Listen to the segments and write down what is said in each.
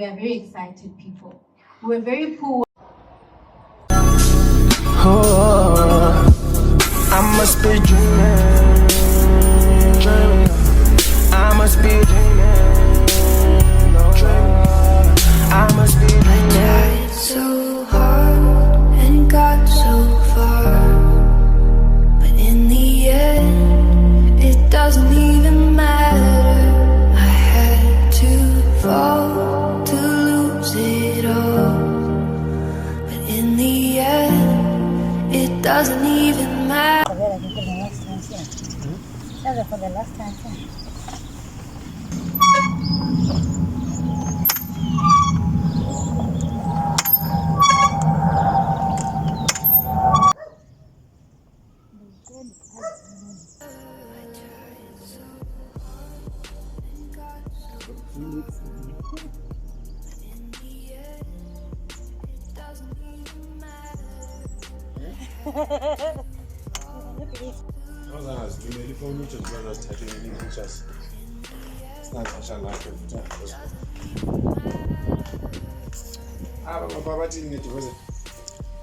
We are very excited people. We were very poor. Oh, I must be dreaming. I must be dreaming. I must be dreaming. I tried so hard and got so far, but in the end, it doesn't even matter. I had to fall to lose it all, but in the end, it doesn't even matter. For the last time.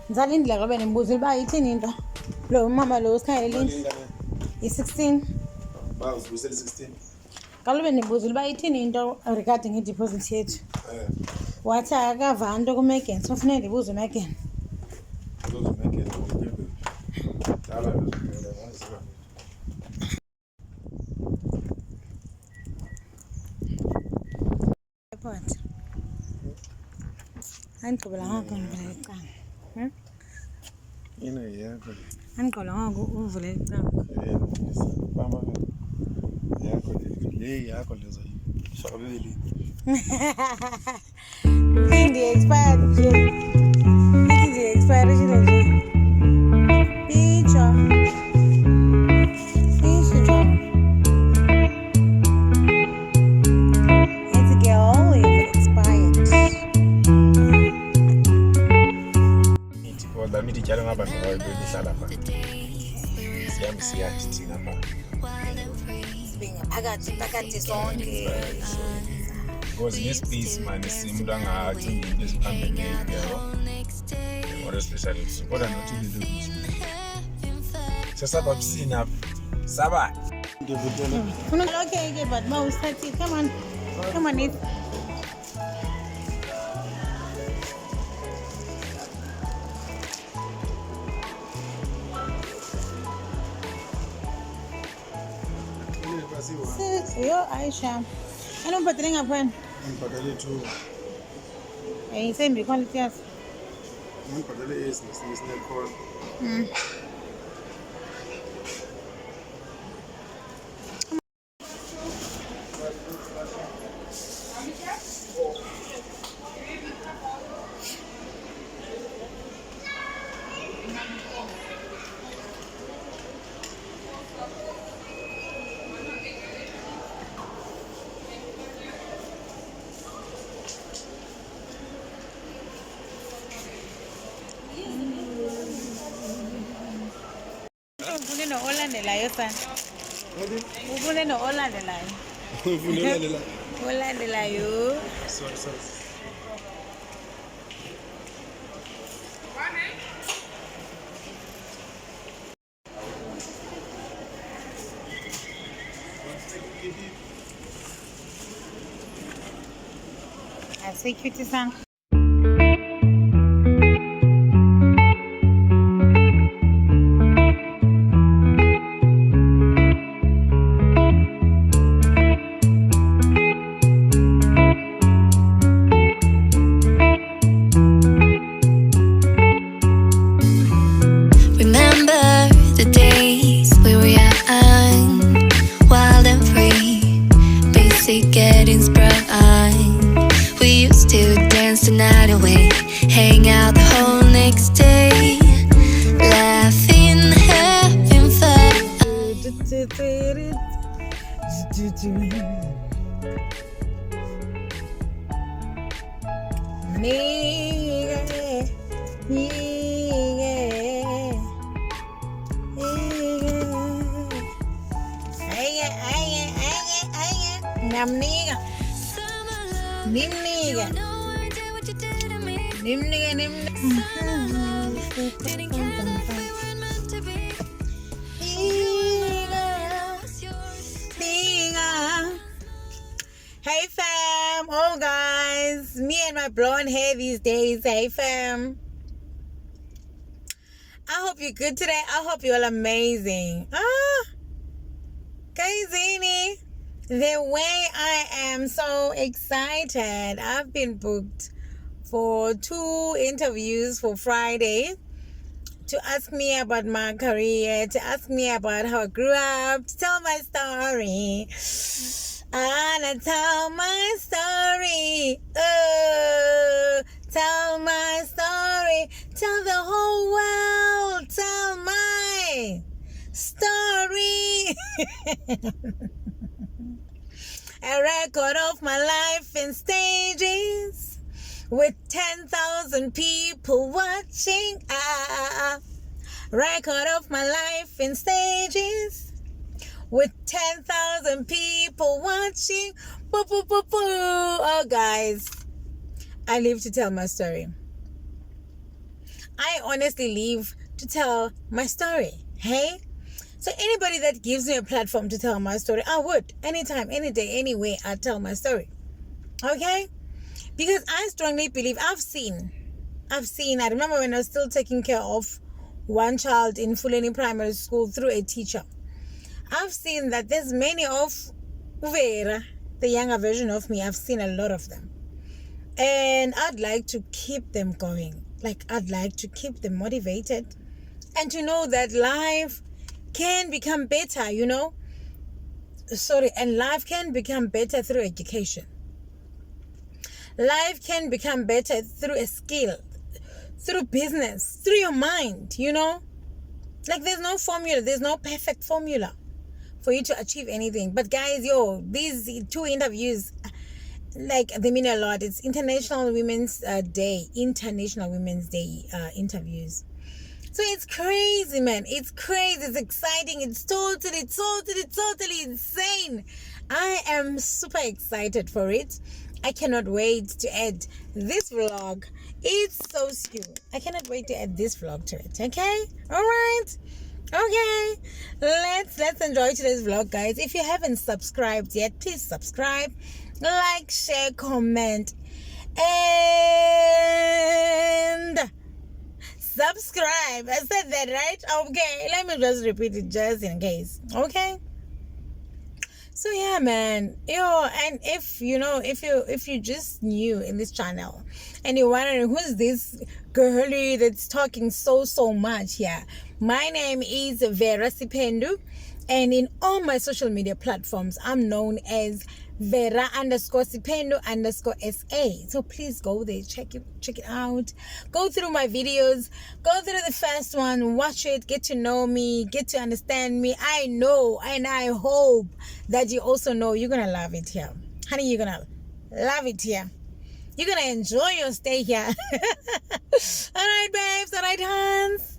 Nzalindlela ngoba nembuzo liba yithini into lo mama lo usikhayelini i16 ba uzibuyisela 16 kalube nembuzo liba yithini into regarding i-deposit yethu wathi akava nto kuMegan so kufanele ndibuze uMegan airport andigqibela ngoko uvule icala yakho andigqibela ngoko uvule icala yakho lezo shabeli Hindi expired nje Hindi expired nje Picha It's a girl if it expired kodwa mithi njalo ngaba ngayo behlala pha siyamsiya thina pha phakathi sonke because ngespace man simuntu angacingi into eziphambili yabo or especially kodwa not into ukuthi sesaba kusina saba okay but ma usithathi come on it yo Aisha anobhadele ngaphana ngibhadale 2 isembi quality yaso ngibhadale esine call Ufune olandelayo sana. Ufune olandelayo. Ufune olandelayo. Sorry. Así cute sana. Getting sprung. We used to dance the night away, hang out the whole next day, laughing, having fun. Nimnike. Hey fam, oh guys, me and my blonde hair these days. Hey fam, I hope you're good today. I hope you're all amazing. Guysini, the way I am so excited. I've been booked for 2 interviews for Friday to ask me about my career, to ask me about how I grew up, to tell my story. I wanna tell my story. Tell my story. Tell the whole world. Tell my story. A record of my life in stages with 10,000 people watching. Record of my life in stages with 10,000 people watching. Boo, boo, boo, boo. Oh, guys, I live to tell my story. I honestly live to tell my story. Hey? So anybody that gives me a platform to tell my story, I would. Anytime, any day, anyway, I'd tell my story. Okay? Because I strongly believe, I've seen. I remember when I was still taking care of one child in Fulani Primary School through a teacher. I've seen that there's many of Vera, the younger version of me. I've seen a lot of them. And I'd like to keep them going. Like, I'd like to keep them motivated. And to know that life can become better, you know. And life can become better through education. Life can become better through a skill, through business, through your mind, you know. Like, there's no formula. There's no perfect formula for you to achieve anything. But guys, these 2 interviews, like, they mean a lot. It's International Women's Day interviews. So it's crazy, man. It's crazy. It's exciting. It's totally insane. I am super excited for it. I cannot wait to add this vlog. It's so cute. I cannot wait to add this vlog to it. Okay? All right. Okay. Let's enjoy today's vlog, guys. If you haven't subscribed yet, please subscribe, like, share, comment, and subscribe. I said that right? Okay. Let me just repeat it just in case. Okay? So yeah, man, and if you're just new in this channel and you're wondering who's this girlie that's talking so much here, my name is Vera Sipendu, and in all my social media platforms, I'm known as Vera_Sipendu_SA. So please go there, check it out. Go through my videos, go through the first one, watch it, get to know me, get to understand me. I know and I hope that you also know you're gonna love it here. Honey, you're gonna love it here. You're gonna enjoy your stay here. Alright, babes, alright, Hans.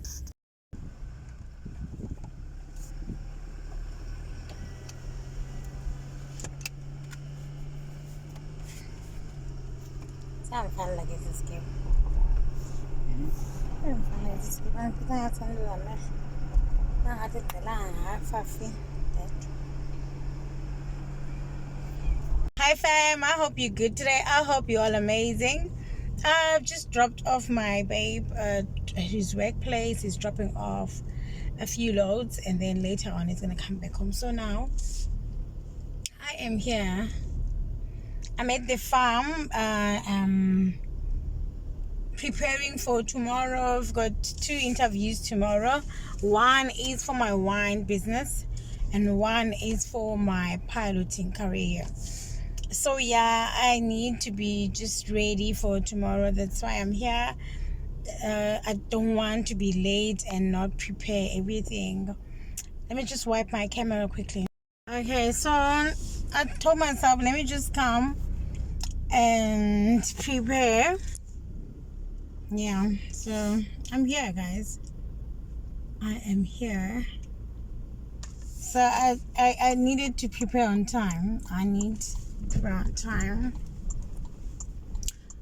Sound like it's a skip. Hi fam, I hope you're good today. I hope you're all amazing. I've just dropped off my babe at his workplace. He's dropping off a few loads and then later on he's gonna come back home. So now I am here. I'm at the farm. I'm preparing for tomorrow. I've got 2 interviews tomorrow. One is for my wine business and one is for my piloting career. So yeah, I need to be just ready for tomorrow. That's why I'm here. I don't want to be late and not prepare everything. Let me just wipe my camera quickly. Okay, so I told myself, let me just come and prepare. Yeah, so I'm here, guys. I am here. So I needed to prepare on time. I need to prepare on time.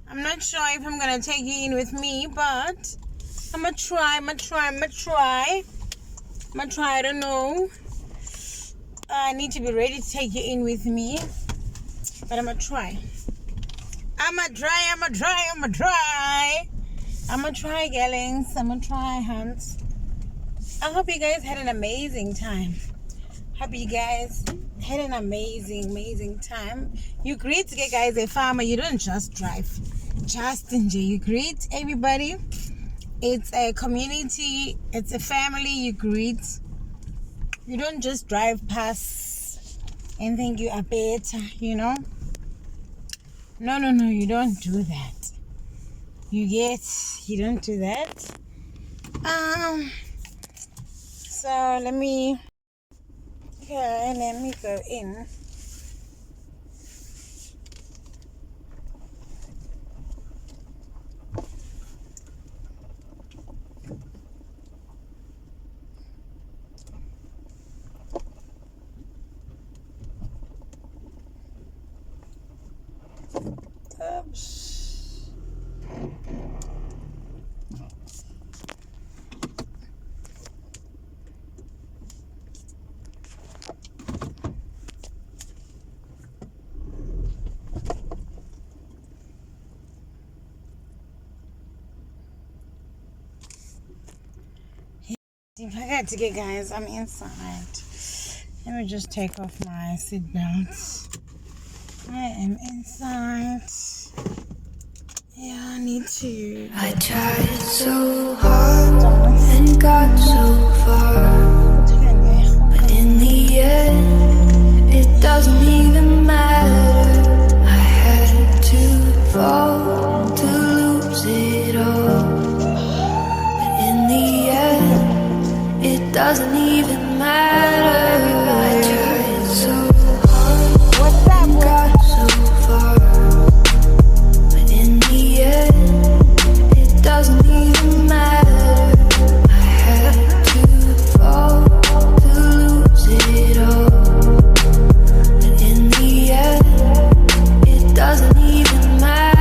I'm not sure if I'm gonna take you in with me, but I'm gonna try. I don't know. I need to be ready to take you in with me, but I'm gonna try. I'm gonna try, gallings. I'm gonna try, hunts. I hope you guys had an amazing time. Hope you guys had an amazing time. You greet, guys, a farmer. You don't just drive. Just enjoy. You greet everybody. It's a community. It's a family. You greet. You don't just drive past and think you are better, you know. No, you don't do that. You don't do that. So let me go in. Oops. Okay, guys, I'm inside. Let me just take off my seatbelt. I am inside. Yeah, I need to. I tried so hard and got so far, but in the end, it doesn't even matter. I had to fall to lose it all, but in the end, it doesn't even matter. I tried so hard and got so far, but in the end, it doesn't even matter. I had to fall to lose it all, but in the end, it doesn't even matter.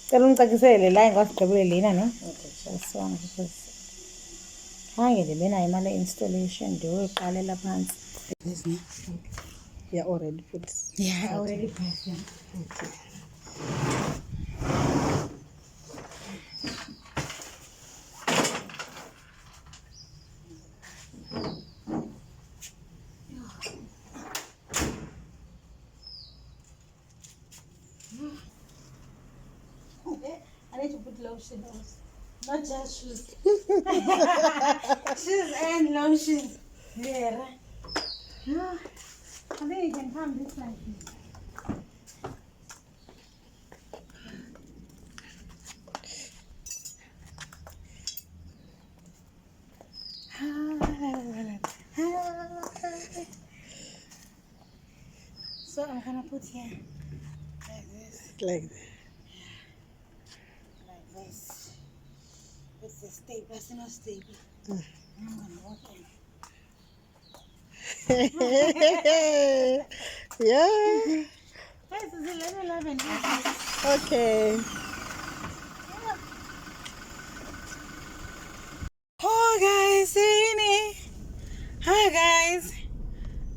Tell them to say the line was probably Lina, no? Okay, just one because hang it, I'm installation, do it, Kalela pants. Yeah, already put. Yeah, I already pressed them. I need to put lotion on. Not just shoes. Shoes and lotion. Yeah, right. I think you can come this side. So I'm gonna put here like this. Like that. Like this. With the staple, it's not stable. I'm gonna walk in. Yeah. Guys, it's 11:11. Okay. Oh, guys, see? Hi, guys.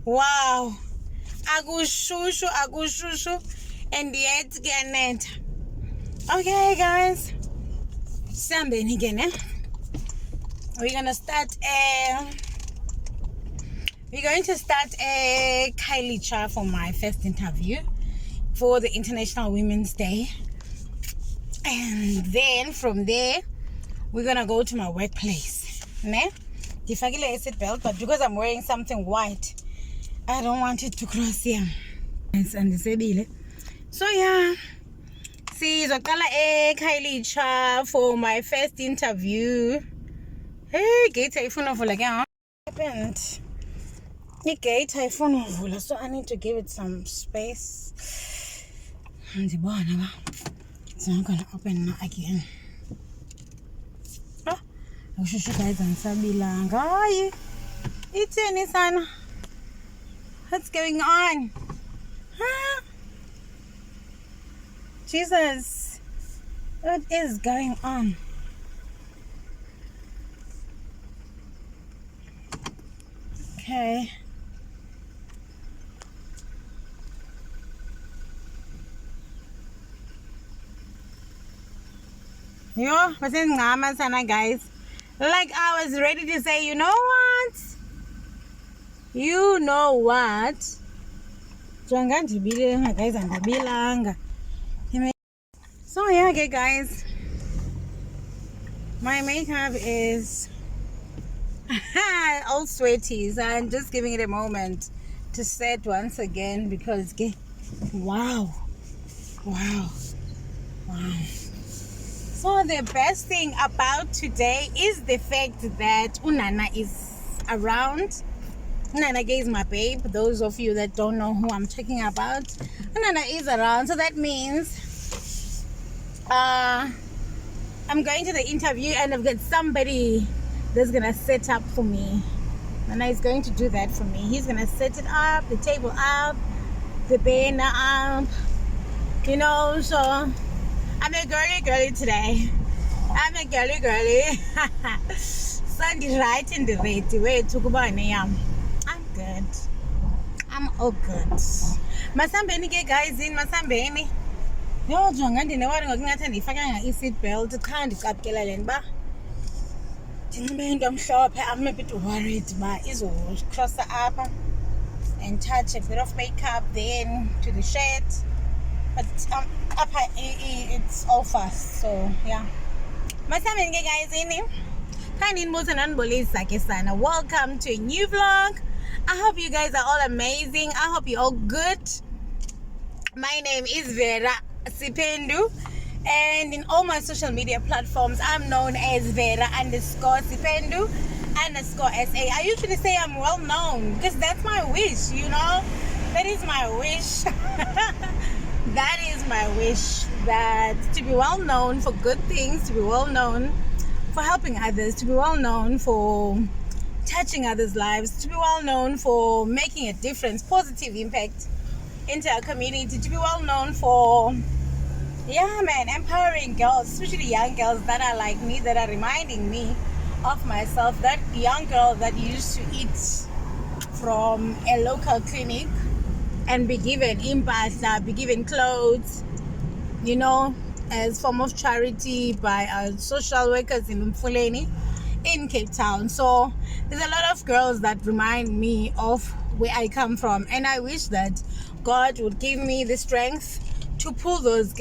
Wow. Akushushu. And yet, get okay, guys. Something again, eh? We're going to start a Kylie chat for my first interview. for the International Women's Day. And then from there, we're gonna go to my workplace. Ne? Ndifakile a seat belt, but because I'm wearing something white, I don't want it to cross here. So yeah, sizaqala eKhayelitsha for my first interview. Hey, gate ayifuna uvula ke ha? Happened. The gate ayifuna uvula, so I need to give it some space. Ndibona ba. It's not gonna open now again. Oh, ushushu guys angisabilanga. Hayi. Itheni sana? What's going on? Huh? Jesus. What is going on? Okay. Yo, what's in sana guys? Like I was ready to say, you know what? You know what? Guys, so yeah, okay guys. My makeup is all sweaty, so I'm just giving it a moment to set once again because wow. So the best thing about today is the fact that Unana is around. Unana is my babe. Those of you that don't know who I'm talking about, Unana is around. So that means I'm going to the interview and I've got somebody that's gonna set up for me. Nana is going to do that for me. He's gonna set it up, the table up, the banner up, you know. So I'm a girly today. I'm a girly. Sunday right in the rate. Wait to go by I'm good. I'm all good. Masambeni ke guys in Masambeni. Yo jonga ndinewari ngokungathi ndifaka i-seat belt cha ndicapukela le nba. Ndinxibe into emhlophe. I'm a bit worried but izocrossa apha and touch a bit of makeup then to the shirt. But it's all fast, so yeah. Masambeni ke guys ini. Welcome to a new vlog. I hope you guys are all amazing. I hope you're all good. My name is Vera Sipendu, and in all my social media platforms I'm known as Vera_Sipendu_SA. I usually say I'm well known because that's my wish, you know. That is my wish. That is my wish, that to be well known for good things, to be well known for helping others, to be well known for touching others' lives, to be well known for making a difference, positive impact into our community, to be well known for empowering girls, especially young girls that are like me, that are reminding me of myself, that young girl that used to eat from a local clinic and be given impahla, be given clothes, you know, as form of charity by our social workers in Mfuleni in Cape Town. So there's a lot of girls that remind me of where I come from, and I wish that God would give me the strength to pull those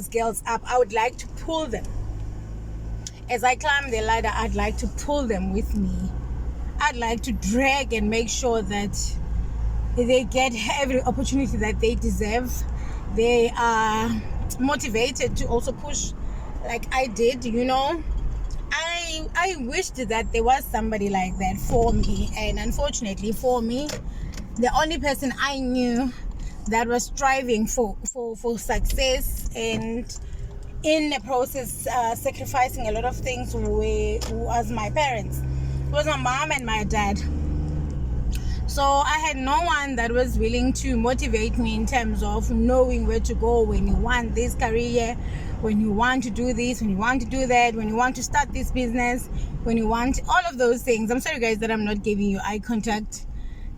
girls up. I would like to pull them. As I climb the ladder, I'd like to pull them with me. I'd like to drag and make sure that they get every opportunity that they deserve. They are motivated to also push like I did, you know. I wished that there was somebody like that for me, and unfortunately for me, the only person I knew that was striving for success and in the process sacrificing a lot of things was my parents. It was my mom and my dad. So I had no one that was willing to motivate me in terms of knowing where to go when you want this career, when you want to do this, when you want to do that, when you want to start this business, when you want all of those things. I'm sorry guys that I'm not giving you eye contact.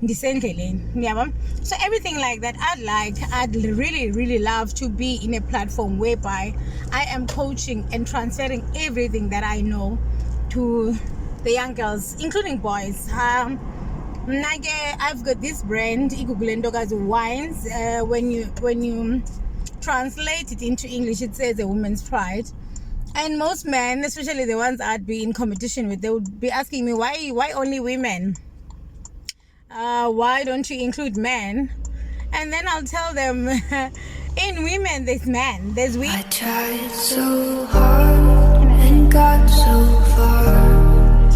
So everything like that, I'd really love to be in a platform whereby I am coaching and transferring everything that I know to the young girls, including boys. I've got this brand, Igugulendoga's Wines. When you translate it into English, it says a woman's pride. And most men, especially the ones I'd be in competition with, they would be asking me, why only women? Why don't you include men? And then I'll tell them, in women there's men, there's women. I tried so hard and got so far,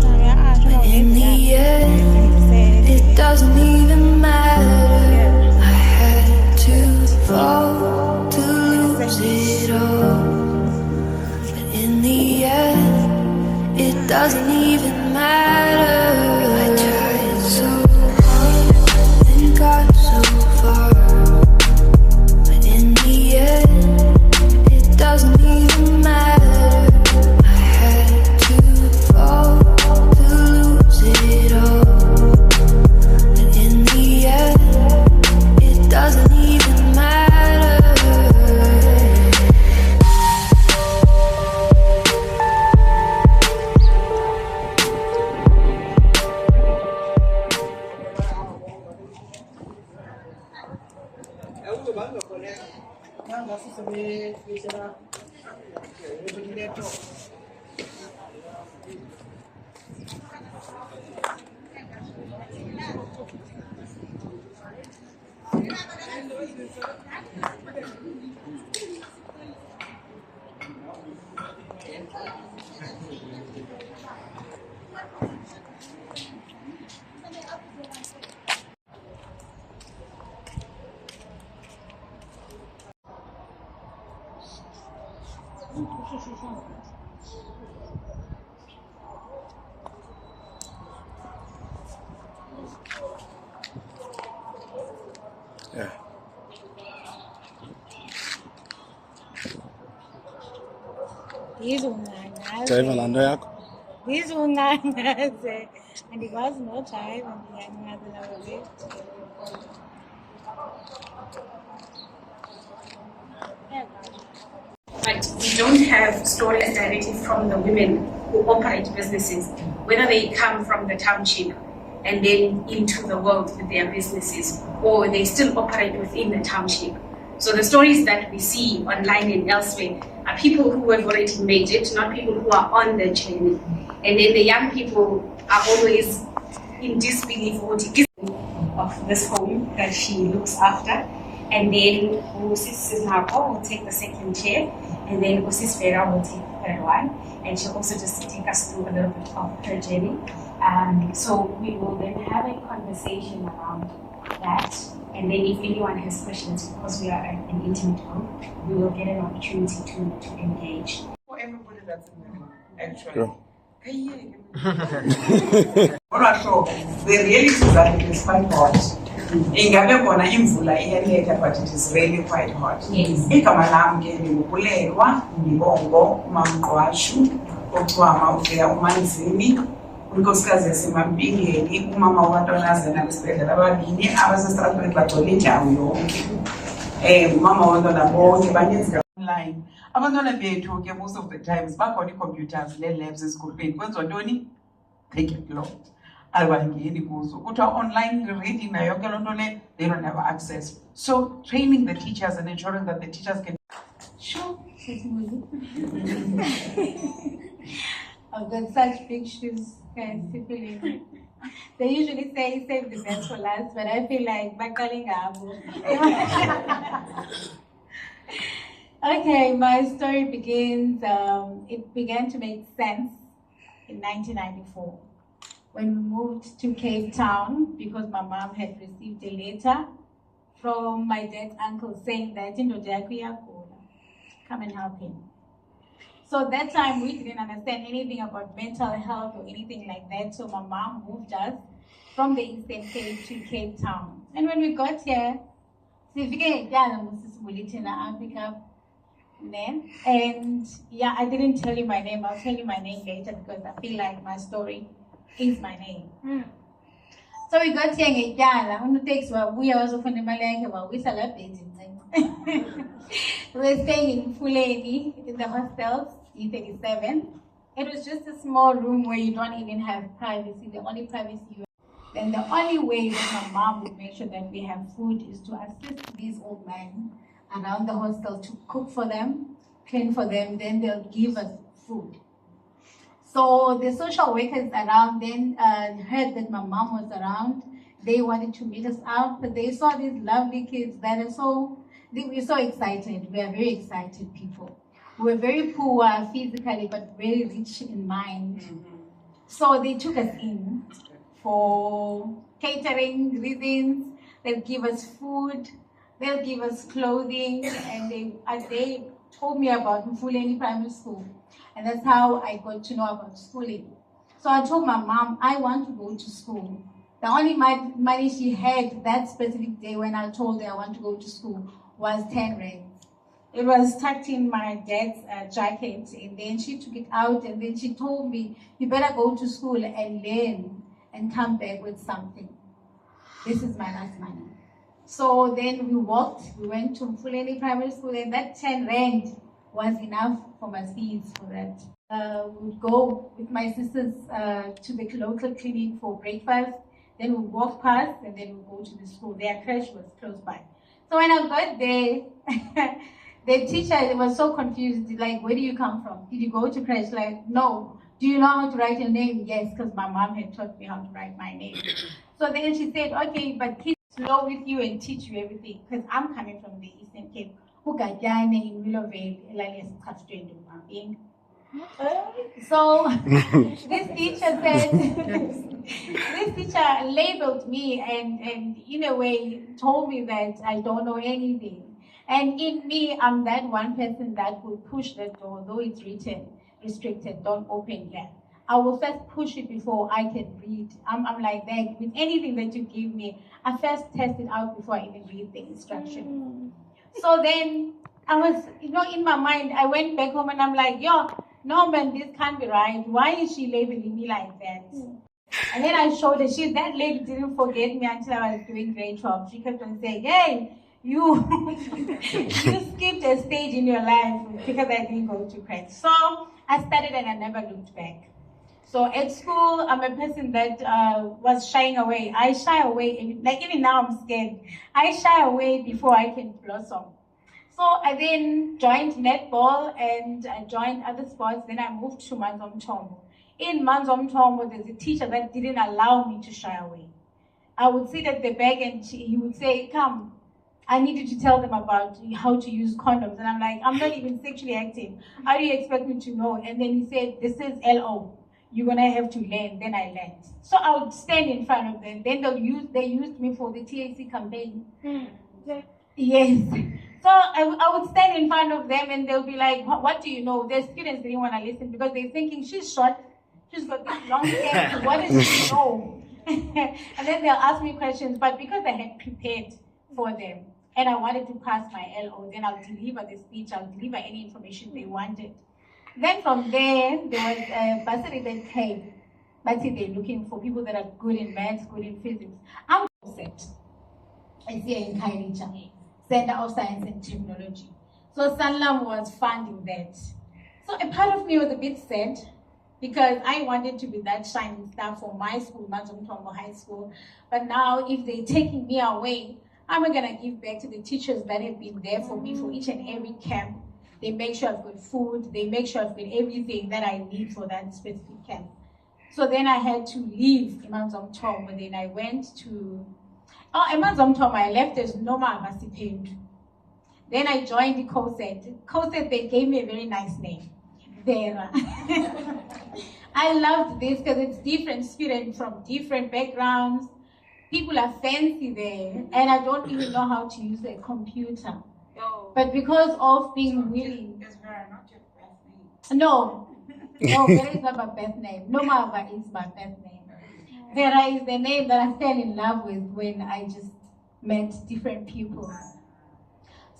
but in the end, it doesn't even matter. I had to fall to lose it all, but in the end, it doesn't even matter. I tried so hard and got so far, but in the end, it doesn't even matter. I had to fall to lose it all, but in the end, it doesn't even matter. Yeah. Driver laa nto yakho. Ndizungangaze andikwazi nojayiva ndiyangaze nawe. But we don't have stories directly from the women who operate businesses, whether they come from the township and then into the world with their businesses, or they still operate within the township. So the stories that we see online and elsewhere are people who have already made it, not people who are on the journey. And then the young people are always in disbelief of this home that she looks after. And then Sis Nako will take the second chair, and then Sis Vera will take the third one. And she'll also just take us through a little bit of her journey. So we will then have a conversation around that. And then if anyone has questions, because we are an intimate group, we will get an opportunity to engage. For everybody that's in the room, actually. Sure. The realities are it is quite hot. Ingabe kona imvula iyanetha, but it is really quite hot. Yes. Igama lam ke ndingukulelwa Ndibongo uMamqwashu oCwama uvela uManzini unkosikazi yaseMampingeni umama wabantwana besibhedlela ababini abasestratweni bagcwele indawo yonke. Umama wabantwana bonke baninzi online. Abantwana bethu ke most of the times bakhona computers ne-labs esikolweni kwenziwa ntoni? They get locked. Albangeni kuzo kuthiwa online reading nayo yonke loo nto le, they don't have access. So training the teachers and ensuring that the teachers can. Sure. I've got such big shoes, guys. They usually say save the best for last, but I feel like Okay, my story begins. It began to make sense in 1994 when we moved to Cape Town because my mom had received a letter from my dad's uncle saying that come and help him. So that time we didn't understand anything about mental health or anything like that. So my mom moved us from the Eastern Cape to Cape Town. And when we got here, and yeah, I didn't tell you my name. I'll tell you my name later because I feel like my story is my name. So we got here we also we celebrating. We were staying in Fuleni in the hostels, E37. It was just a small room where you don't even have privacy. The only privacy you have. then the only way that my mom would make sure that we have food is to assist these old men around the hostel to cook for them, clean for them, then they'll give us food. So the social workers around then heard that my mom was around. They wanted to meet us out, but they saw these lovely kids that are they were so excited. We are very excited people. We were very poor physically, but very rich in mind. So they took us in for catering reasons. They'll give us food, they'll give us clothing, and they told me about Mvuleni Primary School. And that's how I got to know about schooling. So I told my mom, I want to go to school. The only money she had that specific day when I told her I want to go to school was 10 rands. It was tucked in my dad's jacket, and then she took it out, and then she told me, you better go to school and learn and come back with something. This is my last money. So then we went to Mvuleni Primary School, and that 10 rand was enough for my fees for that. We'd go with my sisters to the local clinic for breakfast, then we'd walk past, and then we'd go to the school. Their crash was close by. So when I got there, the teacher was so confused, like, where do you come from? Did you go to crash? Like, no. Do you know how to write your name? Yes, because my mom had taught me how to write my name. So then she said, okay, but keep slow with you and teach you everything, because I'm coming from the Eastern Cape. In Willovale, so this teacher said, this teacher labeled me and in a way told me that I don't know anything. And in me, I'm that one person that will push that door, though it's written, restricted, don't open here. I will first push it before I can read. I'm like that. With anything that you give me, I first test it out before I even read the instructions. So then I was, in my mind, I went back home and I'm like, no man, this can't be right. Why is she labeling me like that? And then I showed her, that lady didn't forget me until I was doing grade 12. She kept on saying, hey, you skipped a stage in your life because I didn't go to crash. So I started and I never looked back. So at school, I'm a person that was shying away. I shy away, like even now I'm scared. I shy away before I can blossom. So I then joined netball and I joined other sports. Then I moved to Manzomtombo. In Manzomtombo, there's a teacher that didn't allow me to shy away. I would sit at the back and he would say, come, I needed to tell them about how to use condoms. And I'm like, I'm not even sexually active. How do you expect me to know? And then he said, this is LO. You're gonna have to learn. Then I learned. So I would stand in front of them. Then they used me for the TAC campaign. Yes. So I would stand in front of them and they'll be like, what do you know? The students didn't want to listen because they're thinking she's short, she's got this long hair, what does she know? And then they'll ask me questions, but because I had prepared for them and I wanted to pass my LO, then I'll deliver the speech, I'll deliver any information they wanted. Then from there was a bursary that came. But they're looking for people that are good in maths, good in physics. I'm set. I see in Kairicha, Center of Science and Technology. So Sanlam was funding that. So a part of me was a bit sad because I wanted to be that shining star for my school, Manzomtombo High School. But now if they're taking me away, I'm gonna give back to the teachers that have been there for me for each and every camp. They make sure I've got food, they make sure I've got everything that I need for that specific camp. So then I had to leave Sipendu-Mvunyiswa, and then I went to, Sipendu-Mvunyiswa, I left as Noma Sipendu. Then I joined the COSET. COSET, they gave me a very nice name, Vera. I loved this because it's different students from different backgrounds. People are fancy there, and I don't even know how to use a computer. But because of being willing. Is Vera not your birth name? No, Vera is not my birth name. Nomava is my birth name. Vera is the name that I fell in love with when I just met different people.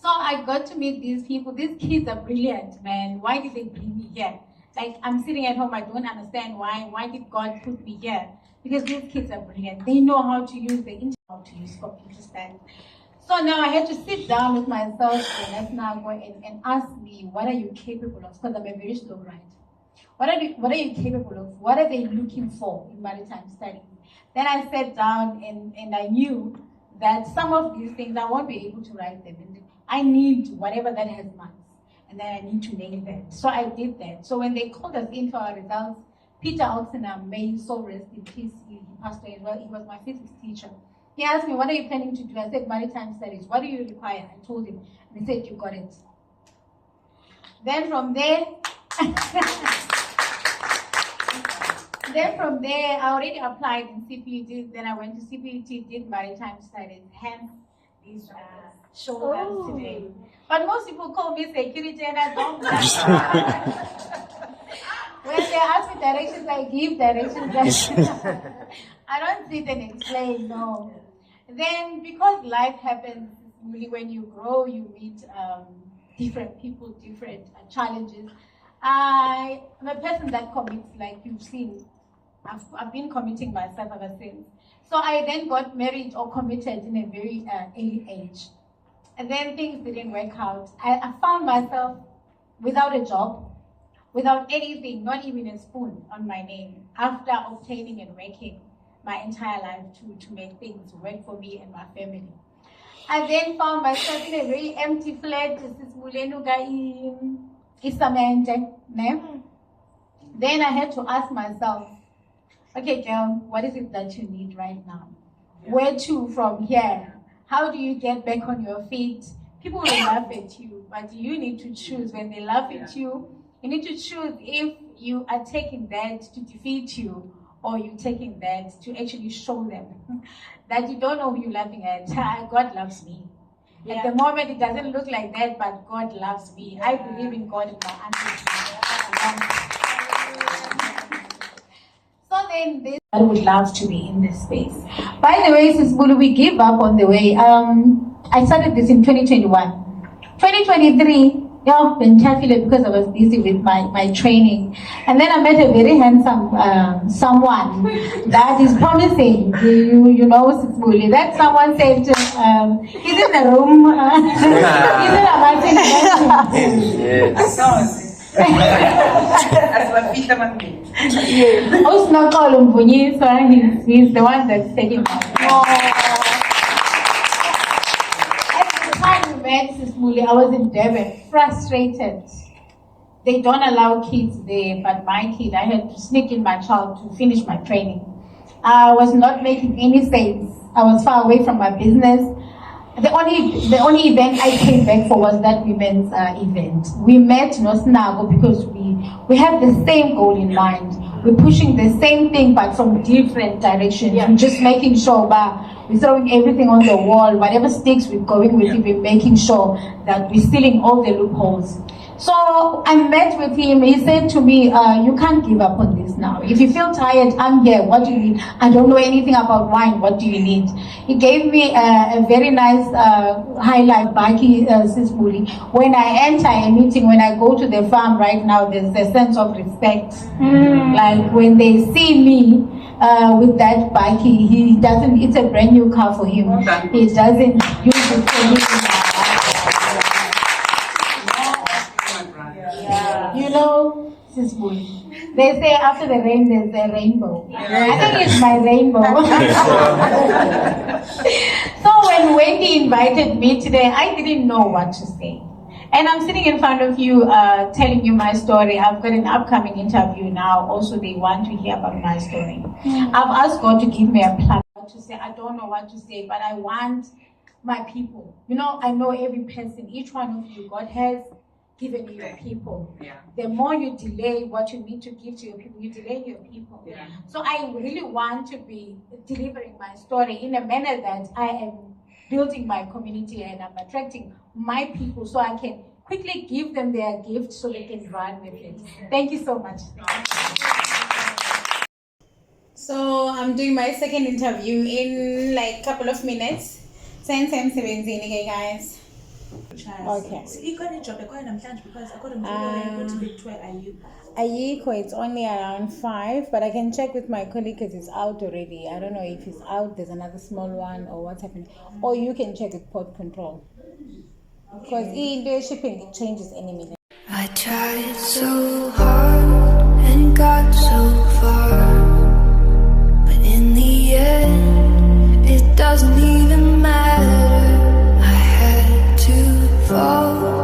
So I got to meet these people. These kids are brilliant, man. Why did they bring me here? Like, I'm sitting at home, I don't understand why. Why did God put me here? Because these kids are brilliant. They know how to use the internet, how to use computer studies. So now I had to sit down with myself and let's now go and ask me, what are you capable of? Because I'm a very slow writer. What are you capable of? What are they looking for in maritime studies? Then I sat down and I knew that some of these things I won't be able to write them. And I need whatever that has marks. And then I need to name that. So I did that. So when they called us in for our results, Peter Oxenham, may his soul rest in peace, he passed away as well. He was my physics teacher. He asked me, what are you planning to do? I said, maritime studies. What do you require? I told him. And he said, you got it. Then from there, I already applied in CPUT. Then I went to CPUT, did maritime studies. Hence, these shoulders today. But most people call me security and I don't like when they ask me directions, I give directions. I don't sit and explain, no. Then, because life happens, really when you grow, you meet different people, different challenges. I'm a person that commits, like you've seen. I've been committing myself ever since. So I then got married or committed in a very early age. And then things didn't work out. I found myself without a job, without anything, not even a spoon on my name, after obtaining and working my entire life to make things work for me and my family. I then found myself in a very empty flat. Then I had to ask myself, okay, girl, what is it that you need right now? Where to from here? How do you get back on your feet? People will laugh at you, but you need to choose. When they laugh at you, you need to choose if you are taking that to defeat you or you taking that to actually show them that you don't know who you're laughing at. God loves me. Yeah. At the moment, it doesn't look like that, but God loves me. Yeah. I believe in God in my answer. So then this, I would love to be in this space. By the way, Sis Bulu, we give up on the way. I started this in 2021. 2023, been careful because I was busy with my training. And then I met a very handsome someone that is promising. You know, Sis Bulu. That someone said, he's in the room. He's in a Yes. Sipendu-Mvunyiswa, he's the one that's taking my At the time we met Sis Muli, I was in Durban, frustrated. They don't allow kids there, but my kid, I had to sneak in my child to finish my training. I was not making any sense. I was far away from my business. The only event I came back for was that women's event. We met Nosnago because we have the same goal in mind. We're pushing the same thing but from different directions. Yeah. We're just making sure we're throwing everything on the wall. Whatever sticks, we're going with it. We're making sure that we're sealing all the loopholes. So I met with him. He said to me, you can't give up on this now. If you feel tired, I'm here. What do you need? I don't know anything about wine. What do you need? He gave me a very nice highlight, Baki Sis Muli. When I enter a meeting, when I go to the farm right now, there's a sense of respect. Like when they see me with that Baki, he doesn't, it's a brand new car for him. He doesn't use it for me. You know, Sis Muli, they say after the rain there's a rainbow. I think it's my rainbow. So when Wendy invited me today, I didn't know what to say. And I'm sitting in front of you telling you my story. I've got an upcoming interview now. Also, they want to hear about my story. I've asked God to give me a plan to say. I don't know what to say, but I want my people. You know, I know every person, each one of you, God has given you your people. Yeah. The more you delay what you need to give to your people, you delay your people. Yeah. So I really want to be delivering my story in a manner that I am building my community and I'm attracting my people so I can quickly give them their gift so they can run with it. Thank you so much. So I'm doing my second interview in like a couple of minutes. Same, okay, guys. Okay. So you got a job because according to Ayiko, it's only around 5, but I can check with my colleague because it's out already. I don't know if it's out, there's another small one or what's happening. Or you can check with port control. Because the shipping, it changes any minute. I tried so hard and got so far, but in the doesn't even matter. I had to fall.